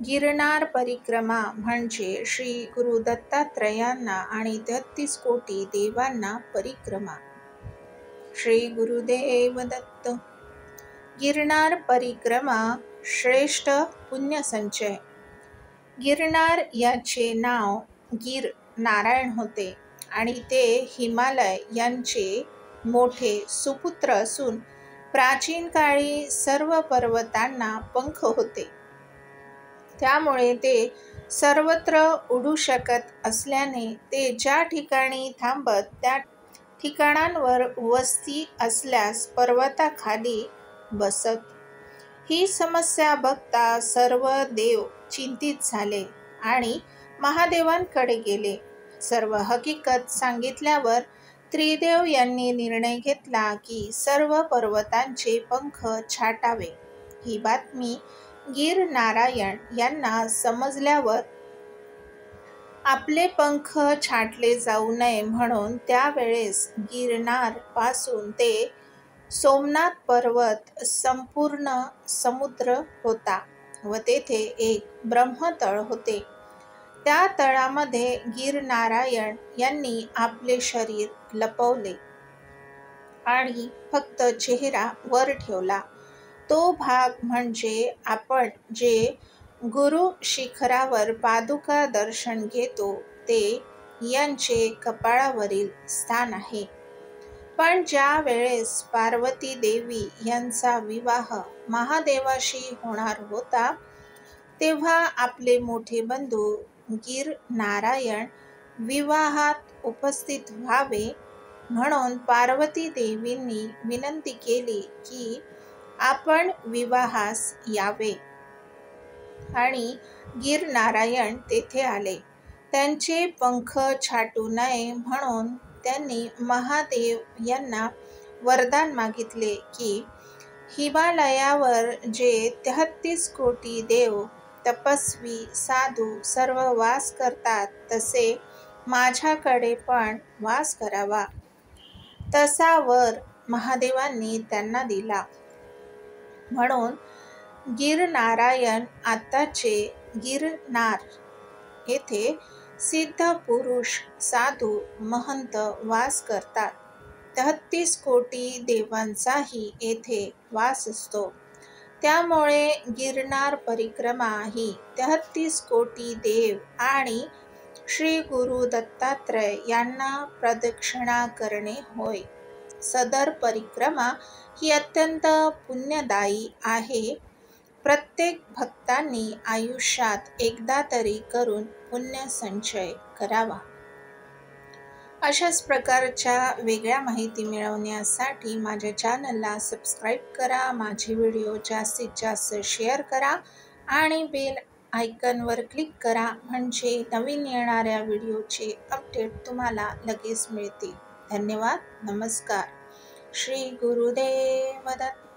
गिरनार परिक्रमा म्हणजे श्री गुरु दत्तात्रयांना आणि 33 कोटी देवांना परिक्रमा. श्री गुरुदेव दत्त. गिरनार परिक्रमा श्रेष्ठ पुण्यसंचय. गिरनार याचे नाव गिर नारायण होते आणि ते हिमालय यांचे मोठे सुपुत्र असून प्राचीन काळी सर्व पर्वतांना पंख होते. त्यामुळे ते सर्वत्र उडू शकत असल्याने ते ज्या ठिकाणी थांबत त्या ठिकाणांवर वस्ती असल्यास पर्वताखाली बसत. ही समस्या बघता सर्व देव चिंतित झाले आणि महादेवांकडे गेले. सर्व हकीकत सांगितल्यावर त्रिदेव यांनी निर्णय घेतला की सर्व पर्वतांचे पंख छाटावे. ही बातमी गिर नारायण यांना समजल्यावर आपले पंख छाटले जाऊ नये म्हणून त्यावेळेस गिरनार पासून ते सोमनाथ पर्वत संपूर्ण समुद्र होता व तेथे एक ब्रह्मतळ होते. त्या तळामध्ये गिर नारायण यांनी आपले शरीर लपवले आणि फक्त चेहरा वर ठेवला. तो भाग म्हणजे आपण जे गुरु शिखरावर पादुका दर्शन घेतो ते यांचे कपाळावरील स्थान आहे. पण ज्या वेळेस पार्वती देवी यांचा विवाह महादेवाशी होणार होता तेव्हा आपले मोठे बंधू गिर नारायण विवाहात उपस्थित व्हावे म्हणून पार्वती देवींनी विनंती केली की आपण विवाहास यावे आणि गिर नारायण तेथे आले. त्यांचे पंख छाटू नये म्हणून त्यांनी महादेव यांना वरदान मागितले की हिमालयावर जे 33 कोटी देव तपस्वी साधू सर्व वास करतात तसे माझ्याकडे पण वास करावा. तसा वर महादेवांनी त्यांना दिला. म्हणून गिर नारायण आताचे गिरनार येथे सिद्ध पुरुष साधू महंत वास करतात. 33 कोटी देवांचाही येथे वास असतो. त्यामुळे गिरनार परिक्रमा ही 33 कोटी देव आणि श्री गुरु दत्तात्रय यांना प्रदक्षिणा करणे होय. सदर परिक्रमा ही अत्यंत पुण्यदायी आहे. प्रत्येक भक्तांनी आयुष्यात एकदा तरी करून पुण्य संचय करावा. अशाच प्रकारच्या वेगळ्या माहिती मिळवण्यासाठी माझ्या चॅनलला सबस्क्राईब करा. माझे व्हिडिओ जास्तीत जास्त शेअर करा आणि बेल आयकॉनवर क्लिक करा म्हणजे नवीन येणाऱ्या व्हिडिओचे अपडेट तुम्हाला लगेच मिळतील. धन्यवाद. नमस्कार. श्री गुरुदेव दत्त.